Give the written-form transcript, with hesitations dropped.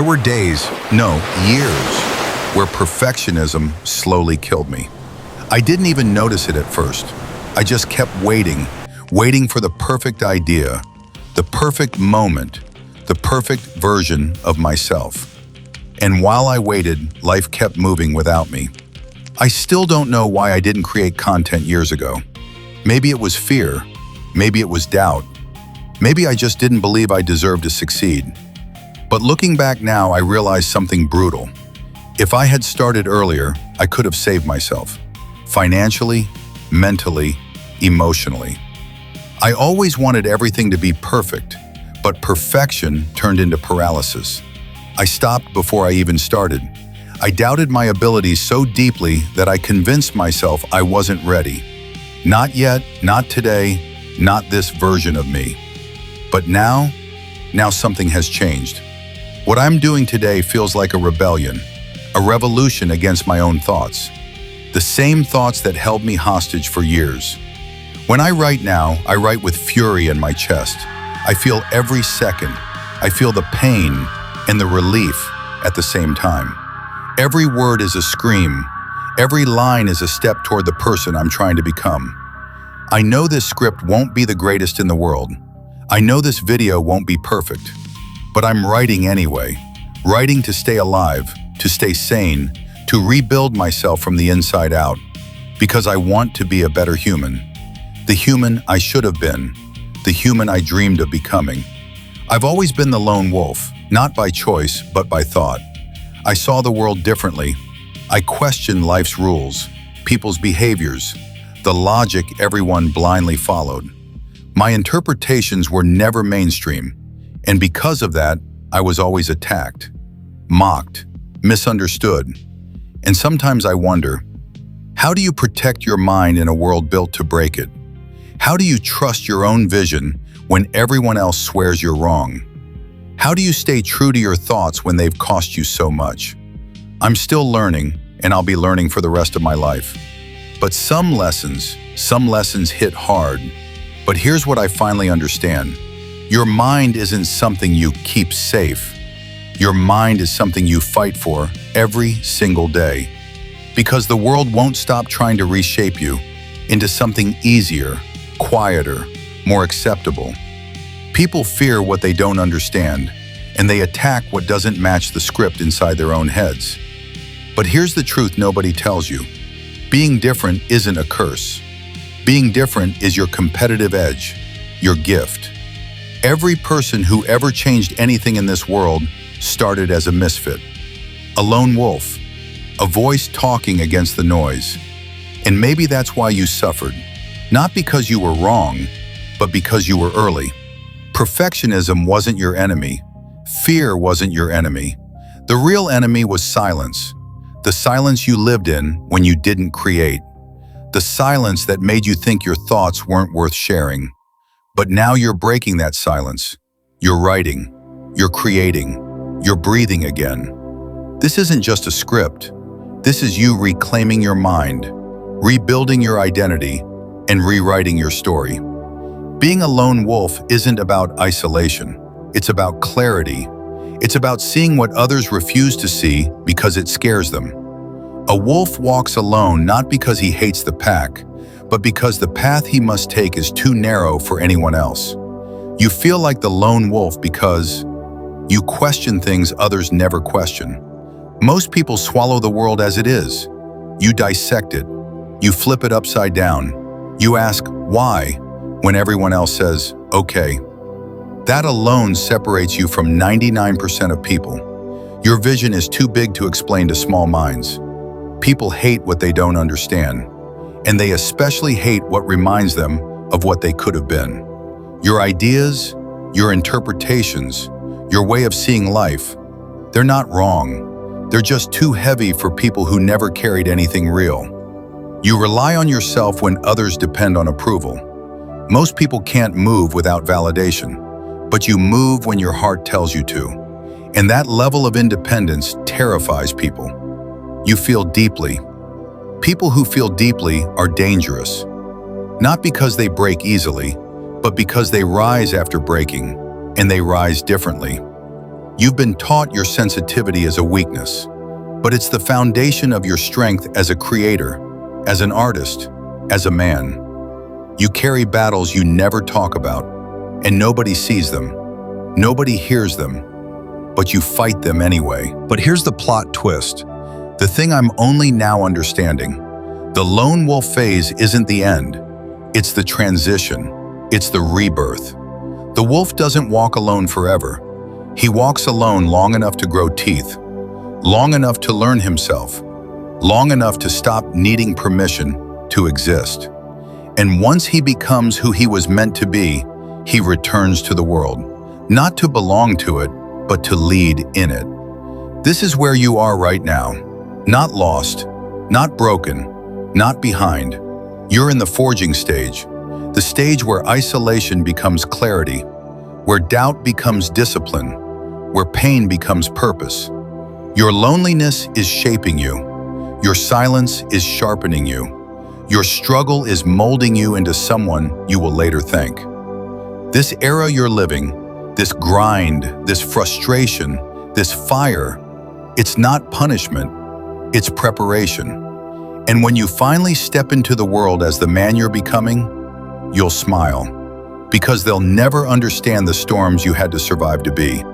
There were days, no, years, where perfectionism slowly killed me. I didn't even notice it at first. I just kept waiting for the perfect idea, the perfect moment, the perfect version of myself. And while I waited, life kept moving without me. I still don't know why I didn't create content years ago. Maybe it was fear, maybe it was doubt, maybe I just didn't believe I deserved to succeed. But looking back now, I realize something brutal. If I had started earlier, I could have saved myself. Financially, mentally, emotionally. I always wanted everything to be perfect, but perfection turned into paralysis. I stopped before I even started. I doubted my abilities so deeply that I convinced myself I wasn't ready. Not yet, not today, not this version of me. But now something has changed. What I'm doing today feels like a rebellion, a revolution against my own thoughts. The same thoughts that held me hostage for years. When I write now, I write with fury in my chest. I feel every second. I feel the pain and the relief at the same time. Every word is a scream. Every line is a step toward the person I'm trying to become. I know this script won't be the greatest in the world. I know this video won't be perfect. But I'm writing anyway. Writing to stay alive, to stay sane, to rebuild myself from the inside out. Because I want to be a better human. The human I should have been. The human I dreamed of becoming. I've always been the lone wolf, not by choice, but by thought. I saw the world differently. I questioned life's rules, people's behaviors, the logic everyone blindly followed. My interpretations were never mainstream, and because of that, I was always attacked, mocked, misunderstood. And sometimes I wonder, how do you protect your mind in a world built to break it? How do you trust your own vision when everyone else swears you're wrong? How do you stay true to your thoughts when they've cost you so much? I'm still learning, and I'll be learning for the rest of my life. But some lessons hit hard. But here's what I finally understand. Your mind isn't something you keep safe. Your mind is something you fight for every single day. Because the world won't stop trying to reshape you into something easier, quieter, more acceptable. People fear what they don't understand, and they attack what doesn't match the script inside their own heads. But here's the truth nobody tells you. Being different isn't a curse. Being different is your competitive edge, your gift. Every person who ever changed anything in this world started as a misfit, a lone wolf, a voice talking against the noise. And maybe that's why you suffered, not because you were wrong, but because you were early. Perfectionism wasn't your enemy. Fear wasn't your enemy. The real enemy was silence. The silence you lived in when you didn't create. The silence that made you think your thoughts weren't worth sharing. But now you're breaking that silence. You're writing. You're creating. You're breathing again. This isn't just a script. This is you reclaiming your mind, rebuilding your identity, and rewriting your story. Being a lone wolf isn't about isolation. It's about clarity. It's about seeing what others refuse to see because it scares them. A wolf walks alone not because he hates the pack, but because the path he must take is too narrow for anyone else. You feel like the lone wolf because you question things others never question. Most people swallow the world as it is. You dissect it. You flip it upside down. You ask, why, when everyone else says, okay. That alone separates you from 99% of people. Your vision is too big to explain to small minds. People hate what they don't understand. And they especially hate what reminds them of what they could have been. Your ideas, your interpretations, your way of seeing life, they're not wrong. They're just too heavy for people who never carried anything real. You rely on yourself when others depend on approval. Most people can't move without validation, but you move when your heart tells you to. And that level of independence terrifies people. You feel deeply. People who feel deeply are dangerous, not because they break easily, but because they rise after breaking, and they rise differently. You've been taught your sensitivity is a weakness, but it's the foundation of your strength as a creator, as an artist, as a man. You carry battles you never talk about, and nobody sees them. Nobody hears them, but you fight them anyway. But here's the plot twist. The thing I'm only now understanding. The lone wolf phase isn't the end. It's the transition. It's the rebirth. The wolf doesn't walk alone forever. He walks alone long enough to grow teeth, long enough to learn himself, long enough to stop needing permission to exist. And once he becomes who he was meant to be, he returns to the world, not to belong to it, but to lead in it. This is where you are right now. Not lost, not broken, not behind. You're in the forging stage, the stage where isolation becomes clarity, where doubt becomes discipline, where pain becomes purpose. Your loneliness is shaping you. Your silence is sharpening you. Your struggle is molding you into someone you will later thank. This era you're living, this grind, this frustration, this fire, it's not punishment, it's preparation. And when you finally step into the world as the man you're becoming, you'll smile, because they'll never understand the storms you had to survive to be.